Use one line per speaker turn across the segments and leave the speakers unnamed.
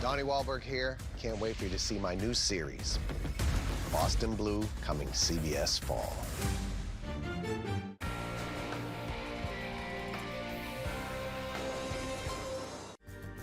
Donnie Wahlberg here. Can't wait for you to see my new series, Boston Blue, coming CBS fall.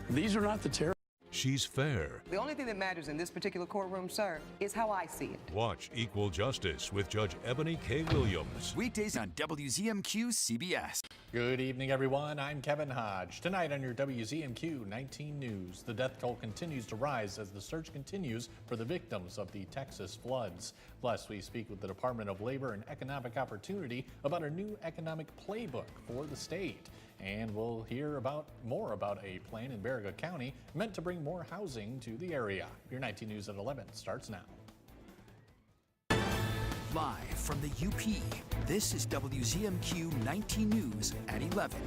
These are not the terror.
She's fair.
The only thing that matters in this particular courtroom, sir, is how I see it.
Watch Equal Justice with Judge Ebony K. Williams.
Weekdays on WZMQ CBS.
Good evening, everyone. I'm Kevin Hodge. Tonight on your WZMQ 19 News, the death toll continues to rise as the search continues for the victims of the Texas floods. Plus, we speak with the Department of Labor and Economic Opportunity about a new economic playbook for the state. And we'll hear more about a plan in Baraga County meant to bring more housing to the area. Your 19 News at 11 starts now.
Live from the UP, this is WZMQ 19 News at 11.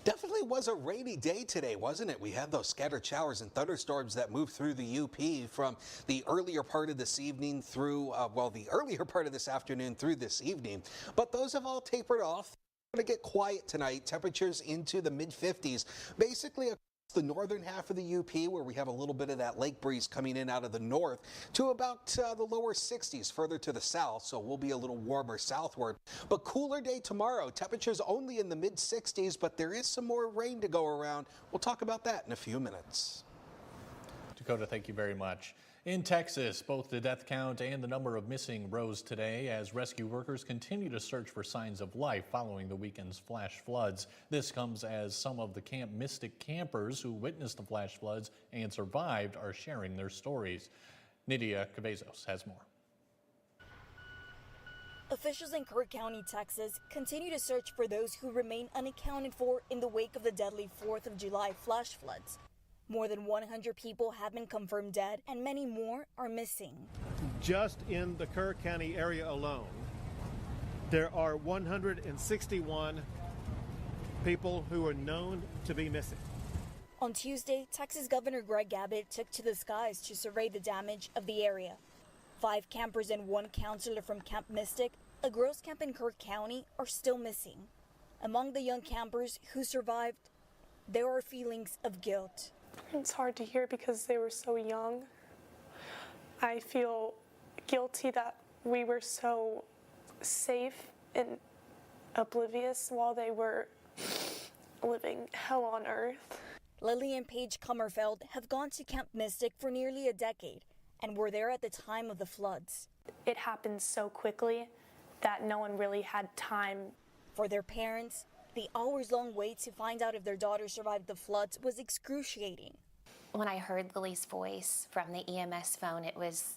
Definitely was a rainy day today, wasn't it? We had those scattered showers and thunderstorms that moved through the UP from the earlier part of this evening through, the earlier part of this afternoon through this evening. But those have all tapered off. Going to get quiet tonight. Temperatures into the mid-50s, basically across the northern half of the UP, where we have a little bit of that lake breeze coming in out of the north, to about the lower 60s further to the south, so we'll be a little warmer southward. But cooler day tomorrow. Temperatures only in the mid-60s, but there is some more rain to go around. We'll talk about that in a few minutes.
Dakota, thank you very much. In Texas, both the death count and the number of missing rose today as rescue workers continue to search for signs of life following the weekend's flash floods. This comes as some of the Camp Mystic campers who witnessed the flash floods and survived are sharing their stories. Nydia Cabezos has more.
Officials in Kirk County, Texas, continue to search for those who remain unaccounted for in the wake of the deadly 4th of July flash floods. More than 100 people have been confirmed dead and many more are missing.
Just in the Kerr County area alone, there are 161 people who are known to be missing.
On Tuesday, Texas Governor Greg Abbott took to the skies to survey the damage of the area. 5 campers and 1 counselor from Camp Mystic, a girls' camp in Kirk County, are still missing. Among the young campers who survived, there are feelings of guilt.
It's hard to hear because they were so young. I feel guilty that we were so safe and oblivious while they were living hell on earth.
Lily and Paige Kummerfeld have gone to Camp Mystic for nearly a decade and were there at the time of the floods.
It happened so quickly that no one really had time.
For their parents, the hours-long wait to find out if their daughter survived the floods was excruciating.
When I heard Lily's voice from the EMS phone, it was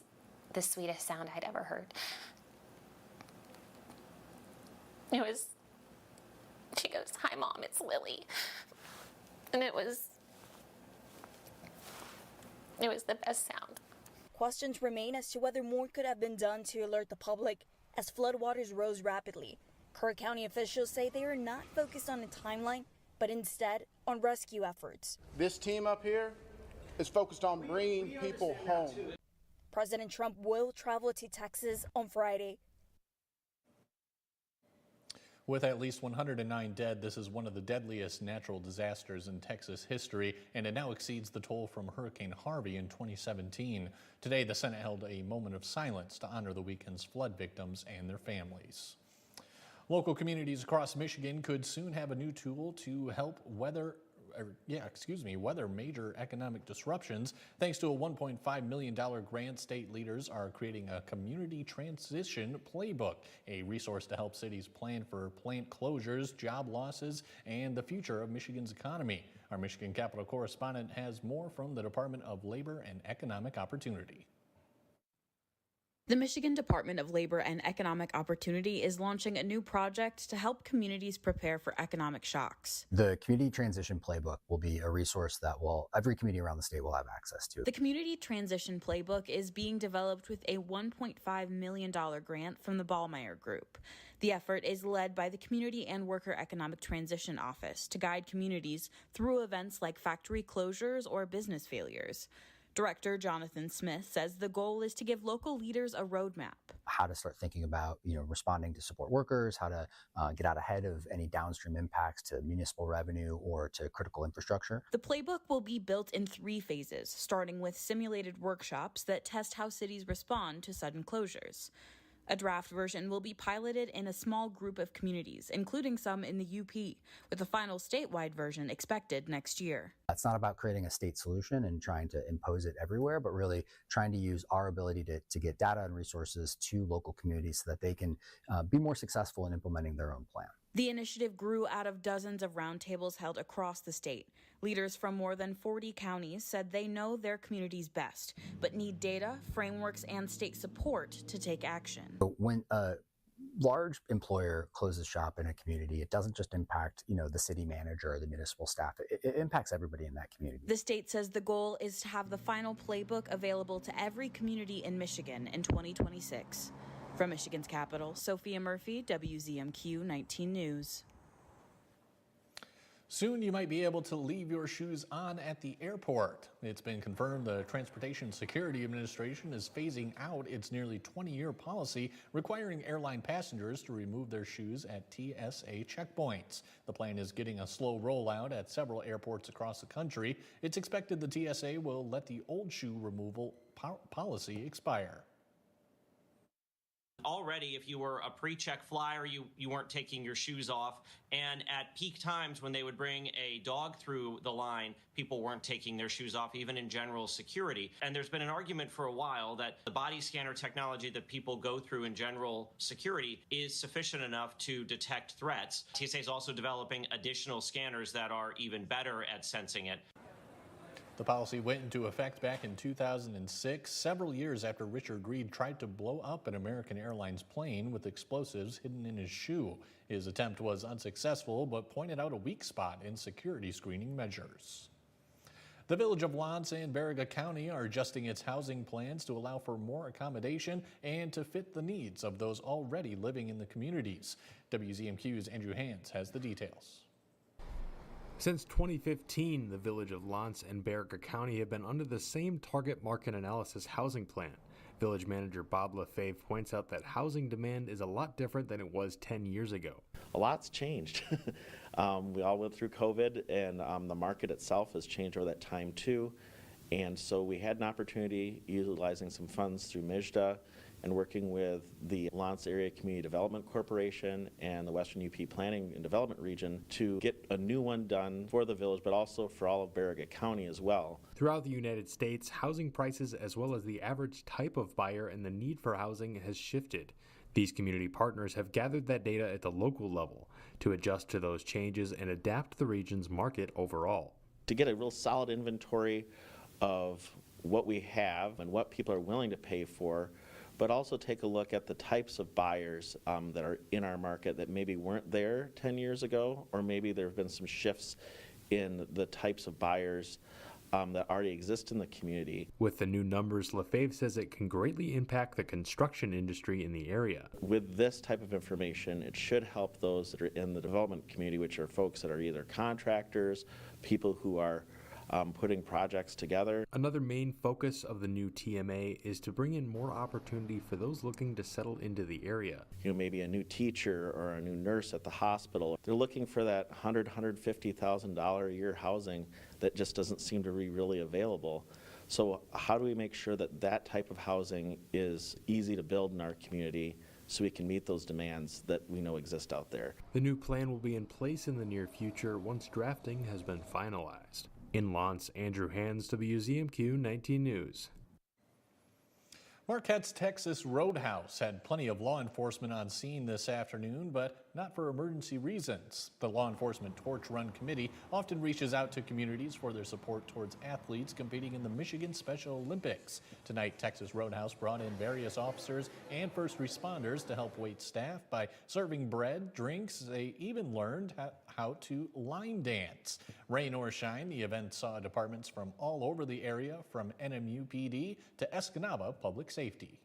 the sweetest sound I'd ever heard. She goes, "Hi, Mom, it's Lily." And it was the best sound.
Questions remain as to whether more could have been done to alert the public as floodwaters rose rapidly. Kerr County officials say they are not focused on a timeline, but instead on rescue efforts.
This team up here is focused on bringing people home.
President Trump will travel to Texas on Friday.
With at least 109 dead, this is one of the deadliest natural disasters in Texas history, and it now exceeds the toll from Hurricane Harvey in 2017. Today, the Senate held a moment of silence to honor the weekend's flood victims and their families. Local communities across Michigan could soon have a new tool to help weather major economic disruptions. Thanks to a $1.5 million grant, state leaders are creating a community transition playbook, a resource to help cities plan for plant closures, job losses, and the future of Michigan's economy. Our Michigan Capitol correspondent has more from the Department of Labor and Economic Opportunity.
The Michigan Department of Labor and Economic Opportunity is launching a new project to help communities prepare for economic shocks.
The Community Transition Playbook will be a resource that every community around the state will have access to.
The Community Transition Playbook is being developed with a $1.5 million grant from the Ballmeyer Group. The effort is led by the Community and Worker Economic Transition Office to guide communities through events like factory closures or business failures. Director Jonathan Smith says the goal is to give local leaders a roadmap.
How to start thinking about, responding to support workers, how to get out ahead of any downstream impacts to municipal revenue or to critical infrastructure.
The playbook will be built in 3 phases, starting with simulated workshops that test how cities respond to sudden closures. A draft version will be piloted in a small group of communities, including some in the UP, with a final statewide version expected next year.
It's not about creating a state solution and trying to impose it everywhere, but really trying to use our ability to get data and resources to local communities so that they can be more successful in implementing their own plan.
The initiative grew out of dozens of roundtables held across the state. Leaders from more than 40 counties said they know their communities best, but need data, frameworks, and state support to take action.
When a large employer closes shop in a community, it doesn't just impact, the city manager or the municipal staff. It impacts everybody in that community.
The state says the goal is to have the final playbook available to every community in Michigan in 2026. From Michigan's capital, Sophia Murphy, WZMQ 19 News.
Soon you might be able to leave your shoes on at the airport. It's been confirmed the Transportation Security Administration is phasing out its nearly 20-year policy requiring airline passengers to remove their shoes at TSA checkpoints. The plan is getting a slow rollout at several airports across the country. It's expected the TSA will let the old shoe removal policy expire.
Already, if you were a pre-check flyer, you weren't taking your shoes off. And at peak times when they would bring a dog through the line, people weren't taking their shoes off, even in general security. And there's been an argument for a while that the body scanner technology that people go through in general security is sufficient enough to detect threats. TSA is also developing additional scanners that are even better at sensing it.
The policy went into effect back in 2006, several years after Richard Reed tried to blow up an American Airlines plane with explosives hidden in his shoe. His attempt was unsuccessful, but pointed out a weak spot in security screening measures. The village of Lance and Baraga County are adjusting its housing plans to allow for more accommodation and to fit the needs of those already living in the communities. WZMQ's Andrew Hans has the details.
Since 2015, the village of Lance and Baraga County have been under the same target market analysis housing plan. Village manager Bob Lefebvre points out that housing demand is a lot different than it was 10 years ago.
A lot's changed. We all went through COVID, and the market itself has changed over that time too. And so we had an opportunity utilizing some funds through MIJDA and working with the Lance Area Community Development Corporation and the Western UP Planning and Development Region to get a new one done for the village, but also for all of Baraga County as well.
Throughout the United States, housing prices as well as the average type of buyer and the need for housing has shifted. These community partners have gathered that data at the local level to adjust to those changes and adapt the region's market overall.
To get a real solid inventory of what we have and what people are willing to pay for, but also take a look at the types of buyers that are in our market that maybe weren't there 10 years ago, or maybe there have been some shifts in the types of buyers that already exist in the community.
With the new numbers, Lefebvre says it can greatly impact the construction industry in the area.
With this type of information, it should help those that are in the development community, which are folks that are either contractors, people who are putting projects together.
Another main focus of the new TMA is to bring in more opportunity for those looking to settle into the area.
Maybe a new teacher or a new nurse at the hospital. They're looking for that $150,000 a year housing that just doesn't seem to be really available. So how do we make sure that that type of housing is easy to build in our community so we can meet those demands that we know exist out there?
The new plan will be in place in the near future once drafting has been finalized. In Lance, Andrew Hans, WZMQ 19 News.
Marquette's Texas Roadhouse had plenty of law enforcement on scene this afternoon, but not for emergency reasons. The Law Enforcement Torch Run Committee often reaches out to communities for their support towards athletes competing in the Michigan Special Olympics. Tonight, Texas Roadhouse brought in various officers and first responders to help wait staff by serving bread, drinks. They even learned how to line dance. Rain or shine, the event saw departments from all over the area, from NMUPD to Escanaba Public Safety.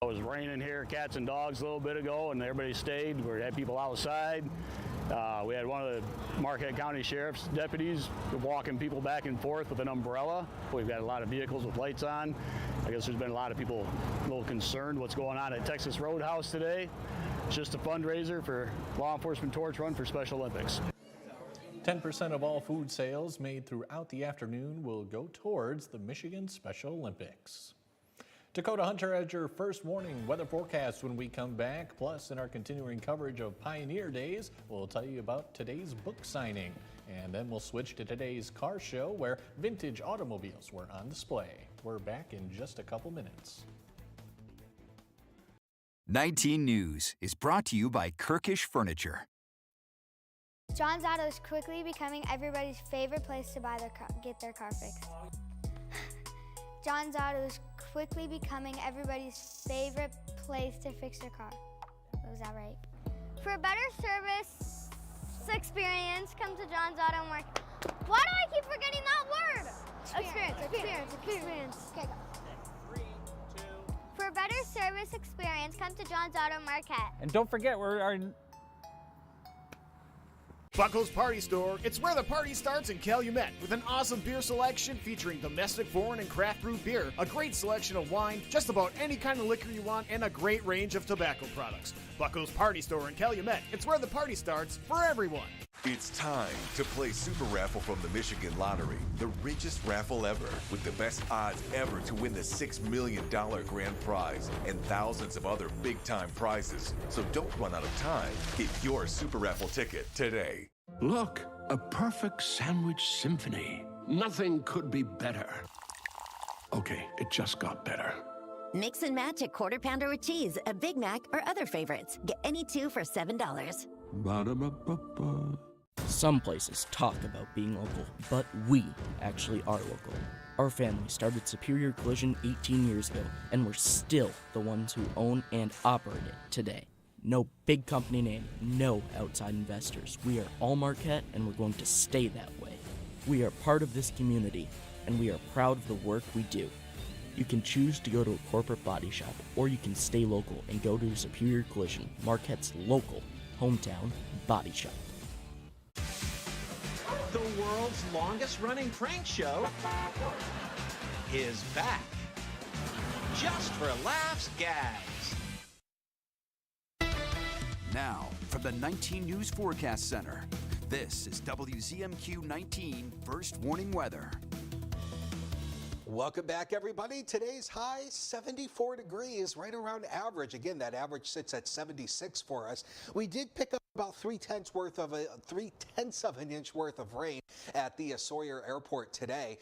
It was raining here, cats and dogs, a little bit ago, and everybody stayed. We had people outside,
We had one of the Marquette County Sheriff's deputies walking people back and forth with an umbrella. We've got a lot of vehicles with lights on. I guess there's been a lot of people a little concerned what's going on at Texas Roadhouse today. It's just a fundraiser for Law Enforcement Torch Run for Special Olympics.
10% of all food sales made throughout the afternoon will go towards the Michigan Special Olympics. Dakota Hunter has your first warning weather forecast when we come back. Plus, in our continuing coverage of Pioneer Days, we'll tell you about today's book signing. And then we'll switch to today's car show where vintage automobiles were on display. We're back in just a couple minutes.
19 News is brought to you by Kirkish Furniture.
John's Auto is quickly becoming everybody's favorite place to get their car fixed. John's Auto is quickly becoming everybody's favorite place to fix their car. Was that right? For a better service experience, come to John's Auto Market. Why do I keep forgetting that word? Experience. Okay, go. 3, 2. For a better service experience, come to John's Auto Market.
And don't forget,
Buckles Party Store, it's where the party starts in Calumet with an awesome beer selection featuring domestic, foreign, and craft brew beer, a great selection of wine, just about any kind of liquor you want, and a great range of tobacco products. Buckles Party Store in Calumet, it's where the party starts for everyone.
It's time to play Super Raffle from the Michigan Lottery, the richest raffle ever, with the best odds ever to win the $6 million grand prize and thousands of other big-time prizes. So don't run out of time. Get your Super Raffle ticket today.
Look, a perfect sandwich symphony. Nothing could be better. Okay, it just got better.
Mix and match a Quarter Pounder with cheese, a Big Mac, or other favorites. Get any two for $7.
Ba-da-ba-ba-ba.
Some places talk about being local, but we actually are local. Our family started Superior Collision 18 years ago, and we're still the ones who own and operate it today. No big company name, no outside investors. We are all Marquette, and we're going to stay that way. We are part of this community, and we are proud of the work we do. You can choose to go to a corporate body shop, or you can stay local and go to Superior Collision, Marquette's local hometown body shop.
The world's longest running prank show is back. Just for laughs, gags.
Now, from the 19 News Forecast Center, this is WZMQ 19 First Warning Weather.
Welcome back, everybody. Today's high, 74 degrees, right around average. Again, that average sits at 76 for us. We did pick up about 3/10 of an inch worth of rain at the Sawyer Airport today.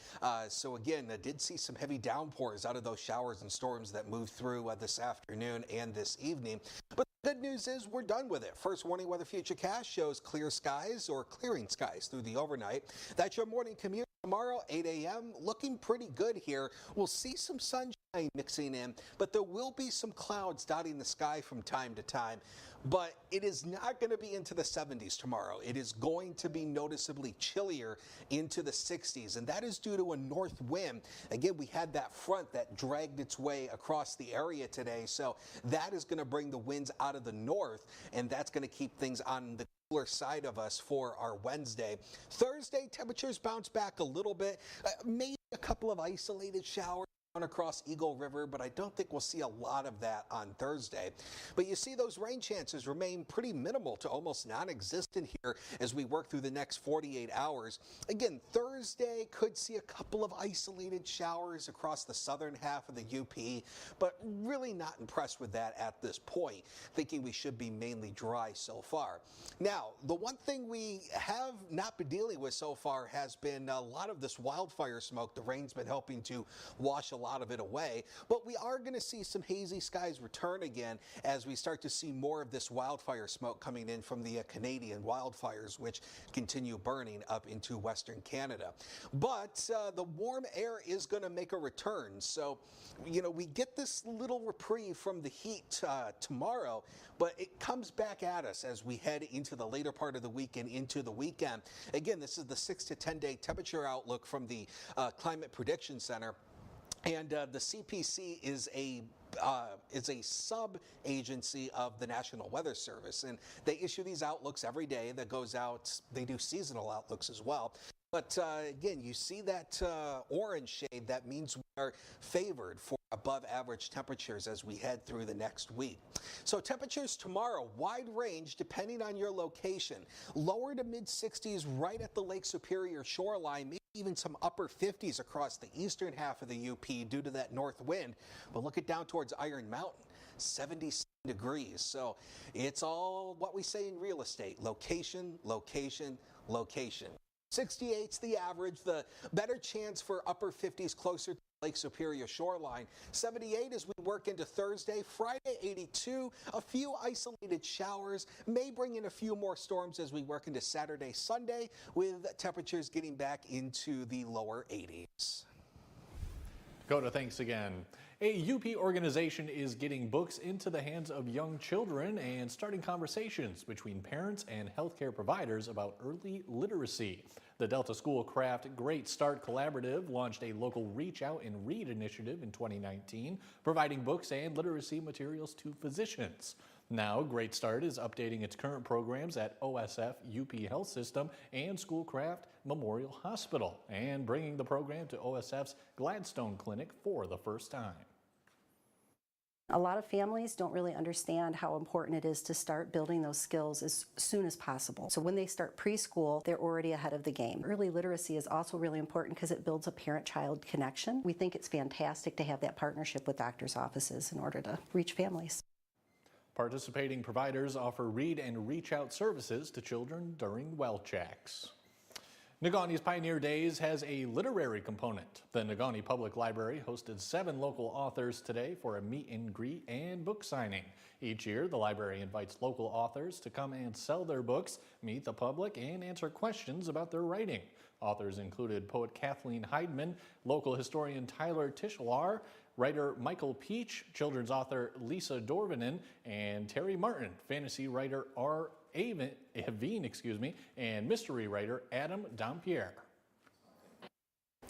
So again, I did see some heavy downpours out of those showers and storms that moved through this afternoon and this evening. But the good news is we're done with it. First warning weather futurecast shows clear skies or clearing skies through the overnight. That's your morning commute tomorrow, 8 a.m. Looking pretty good here. We'll see some sunshine mixing in, but there will be some clouds dotting the sky from time to time. But it is not going to be into the 70s tomorrow. It is going to be noticeably chillier into the 60s, and that is due to a north wind. Again, we had that front that dragged its way across the area today, so that is going to bring the winds out of the north, and that's going to keep things on the cooler side of us for our Wednesday. Thursday, temperatures bounce back a little bit, maybe a couple of isolated showers across Eagle River, but I don't think we'll see a lot of that on Thursday. But you see those rain chances remain pretty minimal to almost non-existent here as we work through the next 48 hours. Again, Thursday could see a couple of isolated showers across the southern half of the UP, but really not impressed with that at this point, thinking we should be mainly dry so far. Now, the one thing we have not been dealing with so far has been a lot of this wildfire smoke. The rain's been helping to wash a lot of it away, but we are going to see some hazy skies return again as we start to see more of this wildfire smoke coming in from the Canadian wildfires, which continue burning up into Western Canada. But the warm air is going to make a return. So, you know, we get this little reprieve from the heat tomorrow, but it comes back at us as we head into the later part of the week and into the weekend. Again, this is the 6 to 10 day temperature outlook from the Climate Prediction Center. And the CPC is a sub-agency of the National Weather Service, and they issue these outlooks every day that goes out. They do seasonal outlooks as well. But again, you see that orange shade. That means we are favored for above average temperatures as we head through the next week. So temperatures tomorrow, wide range depending on your location. Lower to mid 60s right at the Lake Superior shoreline, maybe even some upper 50s across the eastern half of the UP due to that north wind. But look it down towards Iron Mountain, 77 degrees. So it's all what we say in real estate: location, location, location. 68's the average, the better chance for upper 50s closer to Lake Superior shoreline. 78 as we work into Thursday. Friday, 82. A few isolated showers may bring in a few more storms as we work into Saturday, Sunday, with temperatures getting back into the lower 80s.
Go to thanks again. A UP organization is getting books into the hands of young children and starting conversations between parents and healthcare providers about early literacy. The Delta Schoolcraft Great Start Collaborative launched a local Reach Out and Read initiative in 2019, providing books and literacy materials to physicians. Now, Great Start is updating its current programs at OSF UP Health System and Schoolcraft Memorial Hospital, and bringing the program to OSF's Gladstone Clinic for the first time.
A lot of families don't really understand how important it is to start building those skills as soon as possible. So when they start preschool, they're already ahead of the game. Early literacy is also really important because it builds a parent-child connection. We think it's fantastic to have that partnership with doctors' offices in order to reach families.
Participating providers offer read and reach out services to children during well checks. Negauni's Pioneer Days has a literary component. The Negauni Public Library hosted 7 local authors today for a meet and greet and book signing. Each year, the library invites local authors to come and sell their books, meet the public, and answer questions about their writing. Authors included poet Kathleen Heidman, local historian Tyler Tischler, writer Michael Peach, children's author Lisa Dorvanen, and Terry Martin, fantasy writer Evine, and mystery writer Adam Dampierre.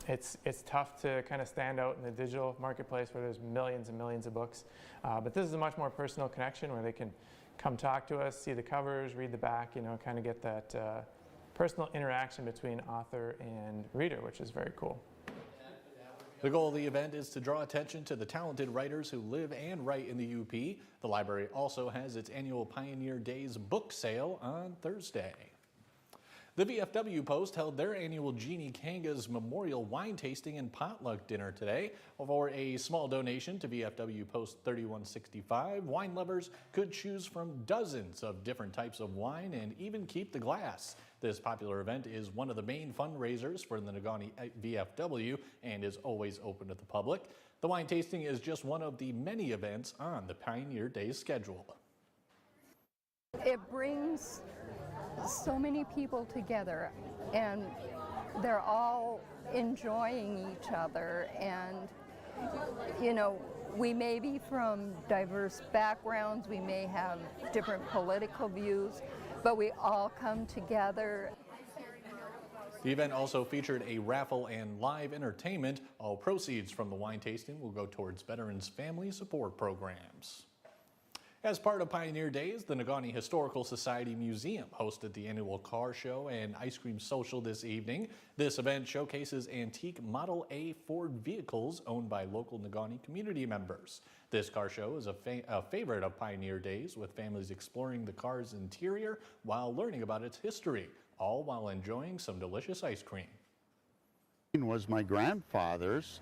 It's tough to kind of stand out in the digital marketplace where there's millions and millions of books, but this is a much more personal connection where they can come talk to us, see the covers, read the back, kind of get that personal interaction between author and reader, which is very cool.
The goal of the event is to draw attention to the talented writers who live and write in the UP. The library also has its annual Pioneer Days book sale on Thursday. The VFW Post held their annual Jeannie Kanga's Memorial Wine Tasting and Potluck Dinner today. For a small donation to VFW Post 3165, wine lovers could choose from dozens of different types of wine and even keep the glass. This popular event is one of the main fundraisers for the Negauni VFW and is always open to the public. The wine tasting is just one of the many events on the Pioneer Days schedule.
It brings so many people together, and they're all enjoying each other, and we may be from diverse backgrounds, we may have different political views, but we all come together.
The event also featured a raffle and live entertainment. All proceeds from the wine tasting will go towards Veterans Family Support Programs. As part of Pioneer Days, the Negauni Historical Society Museum hosted the annual car show and ice cream social this evening. This event showcases antique Model A Ford vehicles owned by local Negauni community members. This car show is a favorite of Pioneer Days, with families exploring the car's interior while learning about its history, all while enjoying some delicious ice cream.
It was my grandfather's,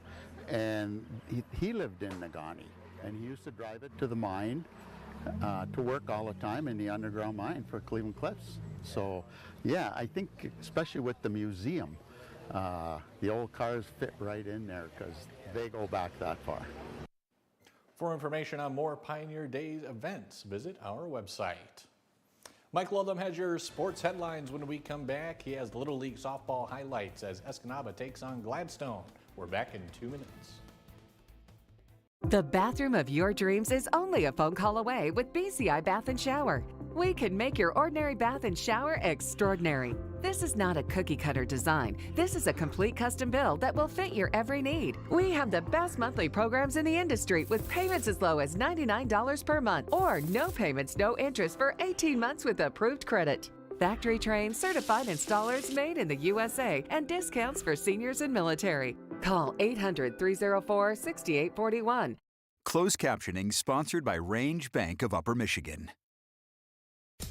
and he lived in Negauni, and he used to drive it to the mine to work all the time in the underground mine for Cleveland Cliffs. So yeah, I think especially with the museum, the old cars fit right in there because they go back that far.
For information on more Pioneer Days events, visit our website. Mike Ludlam has your sports headlines. When we come back, he has Little League softball highlights as Escanaba takes on Gladstone. We're back in 2 minutes.
The bathroom of your dreams is only a phone call away with BCI Bath and Shower.
we can make your ordinary bath and shower extraordinary. This is not a cookie-cutter design. This is a complete custom build that will fit your every need. We have the best monthly programs in the industry with payments as low as $99 per month or no payments, no interest for 18 months with approved credit. Factory-trained, certified installers made in the USA and discounts for seniors and military. Call 800-304-6841.
Closed captioning sponsored by Range Bank of Upper Michigan.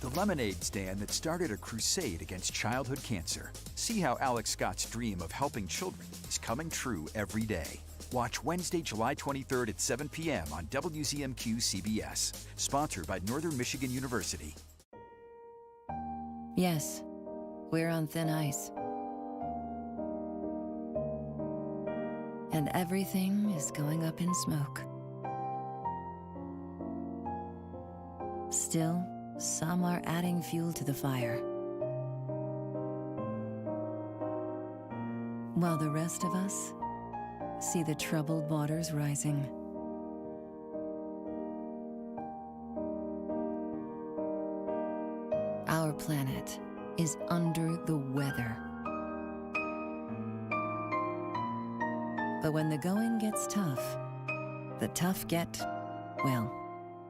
The lemonade stand that started a crusade against childhood cancer. See how Alex Scott's dream of helping children is coming true every day. Watch Wednesday, July 23rd at 7 p.m. on WZMQ CBS. Sponsored by Northern Michigan University.
Yes, we're on thin ice. And everything is going up in smoke. Still, some are adding fuel to the fire. While the rest of us see the troubled waters rising. Our planet is under the weather. But when the going gets tough, the tough get, well,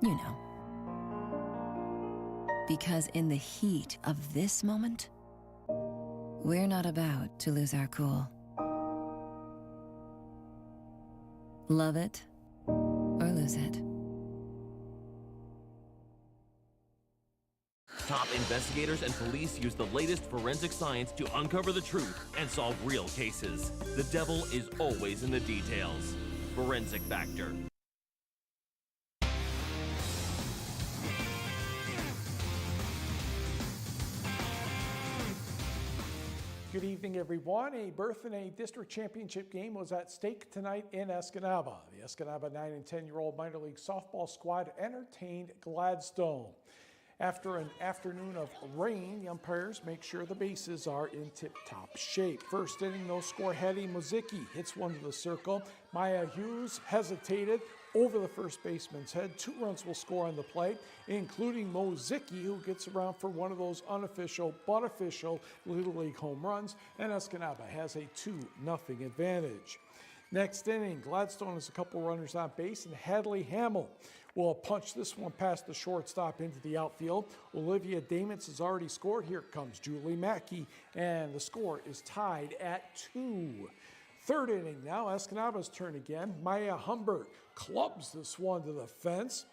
you know. Because in the heat of this moment, we're not about to lose our cool. Love it or lose it.
Top investigators and police use the latest forensic science to uncover the truth and solve real cases. The devil is always in the details. Forensic Factor.
Good evening, everyone. A birthday district championship game was at stake tonight in Escanaba. The Escanaba 9 and 10-year-old minor league softball squad entertained Gladstone. After an afternoon of rain, the umpires make sure the bases are in tip-top shape. First inning, no score. Hattie Mozicki hits one to the circle. Maya Hughes hesitated over the first baseman's head. 2 runs will score on the play, including Mozicki, who gets around for one of those unofficial but official Little League home runs, and Escanaba has a 2-0 advantage. Next inning, Gladstone has a couple runners on base, and Hadley Hamill will punch this one past the shortstop into the outfield. Olivia Damons has already scored. Here comes Julie Mackey, and the score is tied at 2. Third inning now, Escanaba's turn again. Maya Humbert clubs this one to the fence.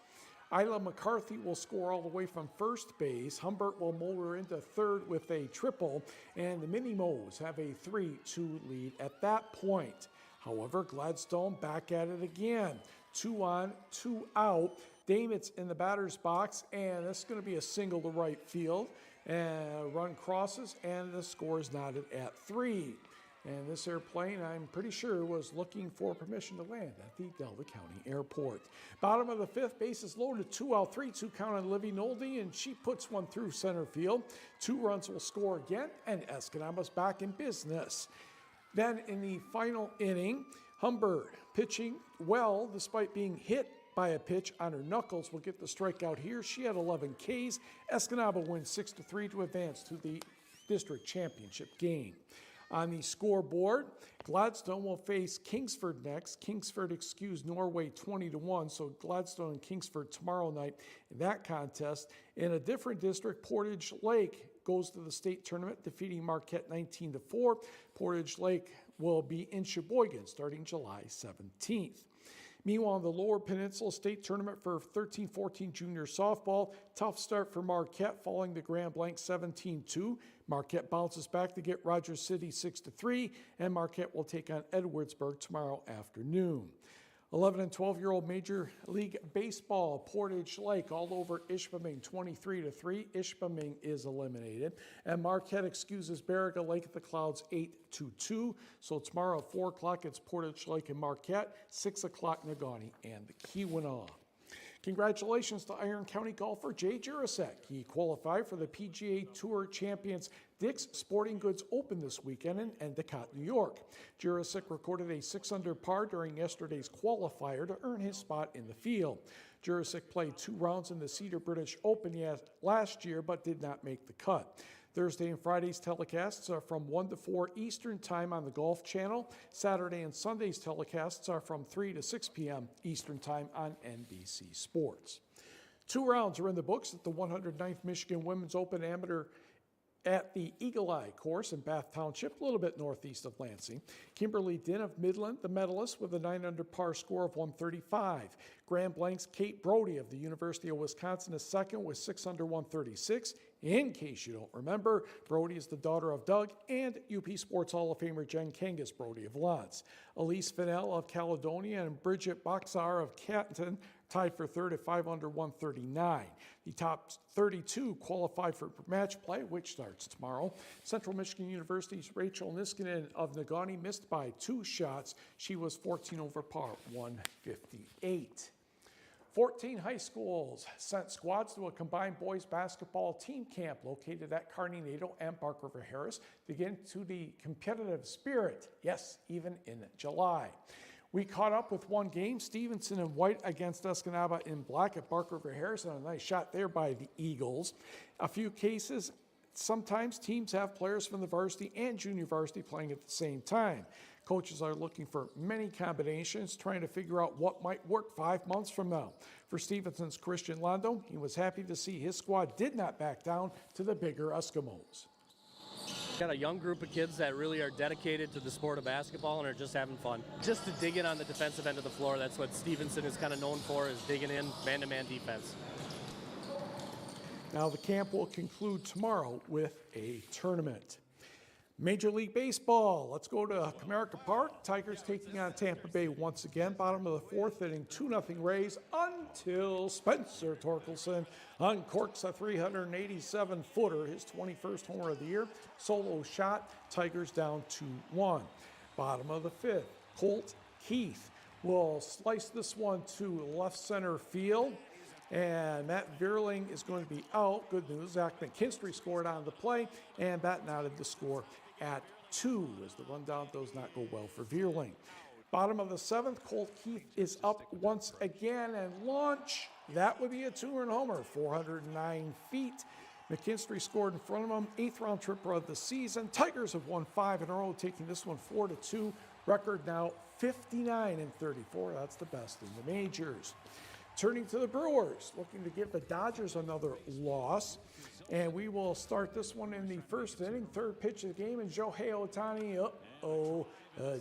Isla McCarthy will score all the way from first base. Humbert will motor into third with a triple, and the Mini-Mo's have a 3-2 lead at that point. However, Gladstone back at it again. 2 on, 2 out. Damons in the batter's box, and this is going to be a single to right field. And run crosses, and the score is knotted at 3. And this airplane, I'm pretty sure, was looking for permission to land at the Delta County Airport. Bottom of the 5th, bases loaded, 2 out, 3-2 count on Livy Nolde, and she puts one through center field. 2 runs will score again, and Escanaba's back in business. Then in the final inning, Humbert pitching well despite being hit by a pitch on her knuckles will get the strikeout here. She had 11 Ks. Escanaba wins 6-3 to advance to the district championship game. On the scoreboard, Gladstone will face Kingsford next. Kingsford excused Norway 20-1, so Gladstone and Kingsford tomorrow night in that contest. In a different district, Portage Lake goes to the state tournament, defeating Marquette 19-4. Portage Lake will be in Sheboygan starting July 17th. Meanwhile, in the Lower Peninsula State Tournament for 13-14 junior softball, tough start for Marquette following the Grand Blanc 17-2. Marquette bounces back to get Rogers City 6-3, and Marquette will take on Edwardsburg tomorrow afternoon. 11 and 12-year-old Major League Baseball, Portage Lake all over Ishpeming 23-3. Ishpeming is eliminated. And Marquette excuses Barriga Lake at the Clouds 8-2. So tomorrow at 4 o'clock, it's Portage Lake and Marquette, 6 o'clock Negaunee and the Keweenaw. Congratulations to Iron County golfer Jay Jurasek. He qualified for the PGA Tour Champions Dick's Sporting Goods Open this weekend in Endicott, New York. Jurasek recorded a 6-under par during yesterday's qualifier to earn his spot in the field. Jurisic played 2 rounds in the Cedar British Open last year, but did not make the cut. Thursday and Friday's telecasts are from 1 to 4 Eastern Time on the Golf Channel. Saturday and Sunday's telecasts are from 3 to 6 p.m. Eastern Time on NBC Sports. 2 rounds are in the books at the 109th Michigan Women's Open Amateur at the Eagle Eye course in Bath Township, a little bit northeast of Lansing. Kimberly Din of Midland, the medalist, with a 9-under par score of 135. Grand Blank's Kate Brody of the University of Wisconsin is second with 6-under 136. In case you don't remember, Brody is the daughter of Doug and UP Sports Hall of Famer Jen Kangas Brody of Lance. Elise Fennell of Caledonia and Bridget Boxar of Canton tied for third at 5-under 139. The top 32 qualified for match play, which starts tomorrow. Central Michigan University's Rachel Niskanen of Negaunee missed by 2 shots. She was 14 over par, 158. 14 high schools sent squads to a combined boys basketball team camp located at Kearney Nato and Bark River Harris to get into the competitive spirit, yes, even in July. We caught up with one game, Stevenson in white against Escanaba in black at Bark River Harris, and a nice shot there by the Eagles. A few cases, sometimes teams have players from the varsity and junior varsity playing at the same time. Coaches are looking for many combinations, trying to figure out what might work 5 months from now. For Stevenson's Christian Londo, he was happy to see his squad did not back down to the bigger Eskimos.
Got a young group of kids that really are dedicated to the sport of basketball and are just having fun. Just to dig in on the defensive end of the floor, that's what Stevenson is kind of known for, is digging in, man-to-man defense.
Now the camp will conclude tomorrow with a tournament. Major League Baseball, let's go to Comerica Park. Tigers taking on Tampa Bay once again. Bottom of the 4th inning, 2-0 Rays until Spencer Torkelson uncorks a 387-footer, his 21st homer of the year. Solo shot, Tigers down 2-1. Bottom of the 5th, Colt Keith will slice this one to left center field. And Matt Vierling is going to be out. Good news, Zach McKinstry scored on the play, and that knotted the score at 2 as the rundown does not go well for Vierling. Bottom of the 7th, Colt Keith is up once again and launch. That would be a 2-run homer, 409 feet. McKinstry scored in front of him, 8th round tripper of the season. Tigers have won 5 in a row, taking this one 4-2. Record now 59-34. That's the best in the majors. Turning to the Brewers, looking to give the Dodgers another loss. And we will start this one in the 1st inning, 3rd pitch of the game, and Shohei Ohtani,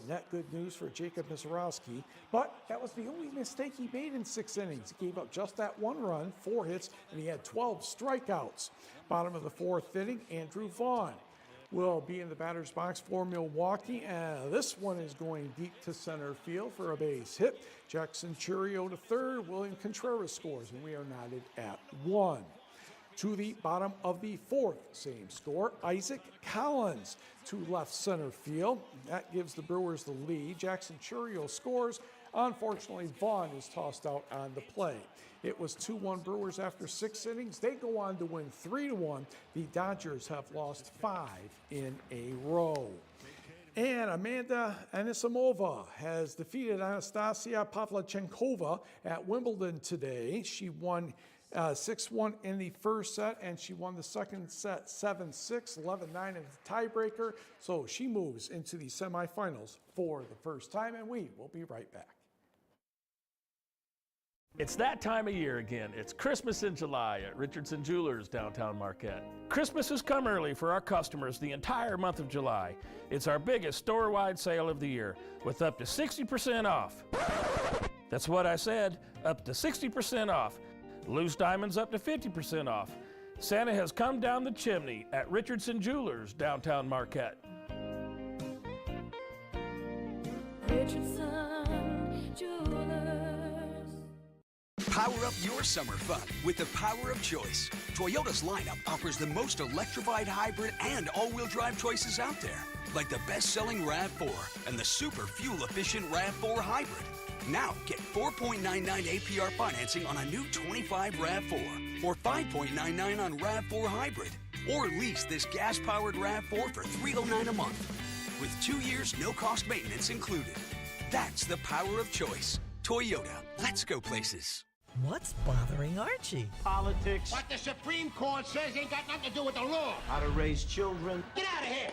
not good news for Jacob Misiorowski. But that was the only mistake he made in 6 innings. He gave up just that 1 run, 4 hits, and he had 12 strikeouts. Bottom of the 4th inning, Andrew Vaughn will be in the batter's box for Milwaukee. And this one is going deep to center field for a base hit. Jackson Churio to 3rd. William Contreras scores, and we are knotted at 1. To the bottom of the 4th, same score. Isaac Collins to left center field. That gives the Brewers the lead. Jackson Churio scores. Unfortunately, Vaughn is tossed out on the play. It was 2-1 Brewers after 6 innings. They go on to win 3-1. The Dodgers have lost 5 in a row. And Amanda Anisimova has defeated Anastasia Pavlyuchenkova at Wimbledon today. She won 6-1 in the first set, and she won the second set 7-6, 11-9 in the tiebreaker. So she moves into the semifinals for the first time, and we will be right back.
It's that time of year again. It's Christmas in July at Richardson Jewelers, downtown Marquette. Christmas has come early for our customers the entire month of July. It's our biggest store-wide sale of the year, with up to 60% off. That's what I said, up to 60% off. Loose diamonds up to 50% off. Santa has come down the chimney at Richardson Jewelers, downtown Marquette.
Richardson Jewelers.
Power up your summer fun with the power of choice. Toyota's lineup offers the most electrified hybrid and all-wheel drive choices out there, like the best-selling RAV4 and the super fuel-efficient RAV4 Hybrid. Now get 4.99 APR financing on a new 25 RAV4 or 5.99 on RAV4 Hybrid. Or lease this gas-powered RAV4 for $309 a month with 2 years no-cost maintenance included. That's the power of choice. Toyota, let's go places.
What's bothering Archie?
Politics.
What the Supreme Court says ain't got nothing to do with the law.
How to raise children.
Get out of here!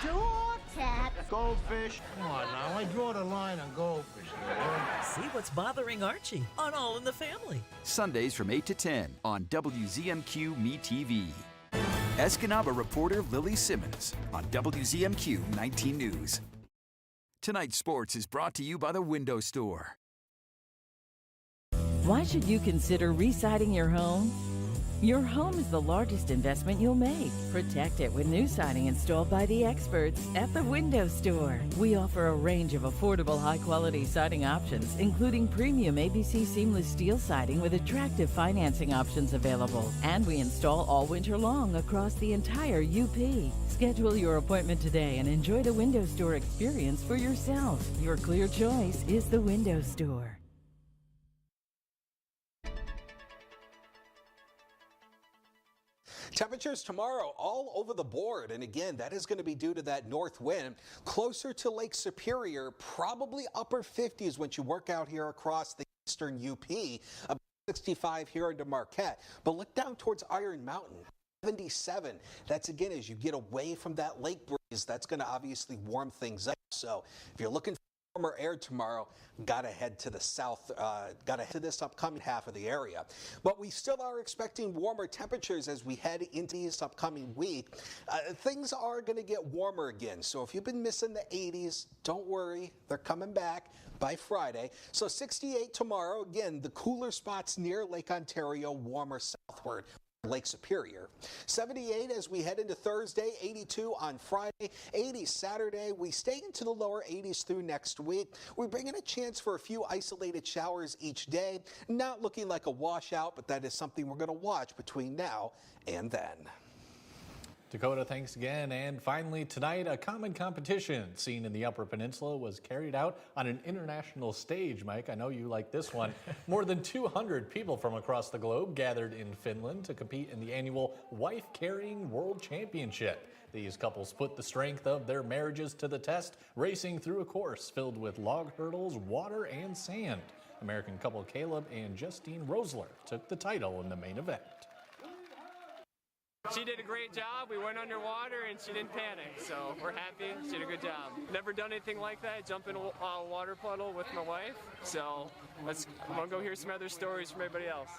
Door tap. Goldfish. Come on now, I draw the line on goldfish.
See what's bothering Archie on All in the Family.
Sundays from 8 to 10 on WZMQ Me TV. Escanaba reporter Lily Simmons on WZMQ 19 News. Tonight's sports is brought to you by the Window Store.
Why should you consider re-siding your home? Your home is the largest investment you'll make. Protect it with new siding installed by the experts at the Window Store. We offer a range of affordable, high-quality siding options, including premium ABC seamless steel siding with attractive financing options available. And we install all winter long across the entire UP. Schedule your appointment today and enjoy the Window Store experience for yourself. Your clear choice is the Window Store.
Temperatures tomorrow all over the board, and again, that is going to be due to that north wind closer to Lake Superior, probably upper 50s once you work out here across the eastern UP, about 65 here into Marquette. But look down towards Iron Mountain, 77. That's again as you get away from that lake breeze, that's going to obviously warm things up. So if you're looking for warmer air tomorrow, gotta head to the south, gotta head to this upcoming half of the area. But we still are expecting warmer temperatures as we head into this upcoming week. Things are gonna get warmer again. So if you've been missing the 80s, don't worry, they're coming back by Friday. So 68 tomorrow, again, the cooler spots near Lake Ontario, warmer southward. Lake Superior. 78 as we head into Thursday, 82 on Friday, 80 Saturday. We stay into the lower 80s through next week. We bring in a chance for a few isolated showers each day. Not looking like a washout, but that is something we're going to watch between now and then.
Dakota, thanks again. And finally tonight, a common competition seen in the Upper Peninsula was carried out on an international stage. Mike, I know you like this one. More than 200 people from across the globe gathered in Finland to compete in the annual Wife Carrying World Championship. These couples put the strength of their marriages to the test, racing through a course filled with log hurdles, water, and sand. American couple Caleb and Justine Rosler took the title in the main event.
She did a great job. We went underwater and she didn't panic, so we're happy. She did a good job. Never done anything like that, jump in a water puddle with my wife, so I'm gonna go hear some other stories from everybody else.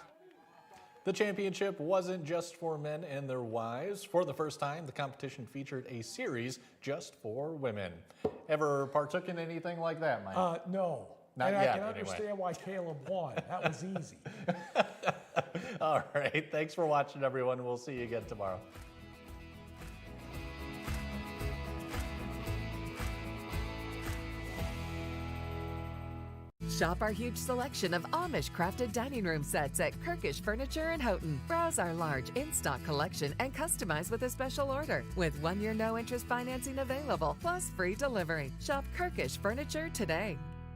The championship wasn't just for men and their wives. For the first time, the competition featured a series just for women. Ever partook in anything like that, Mike?
No.
Not
and
yet,
I can
anyway.
understand why Caleb won. That was easy.
All right. Thanks for watching, everyone. We'll see you again tomorrow.
Shop our huge selection of Amish-crafted dining room sets at Kirkish Furniture in Houghton. Browse our large in-stock collection and customize with a special order. With 1-year no-interest financing available, plus free delivery. Shop Kirkish Furniture today.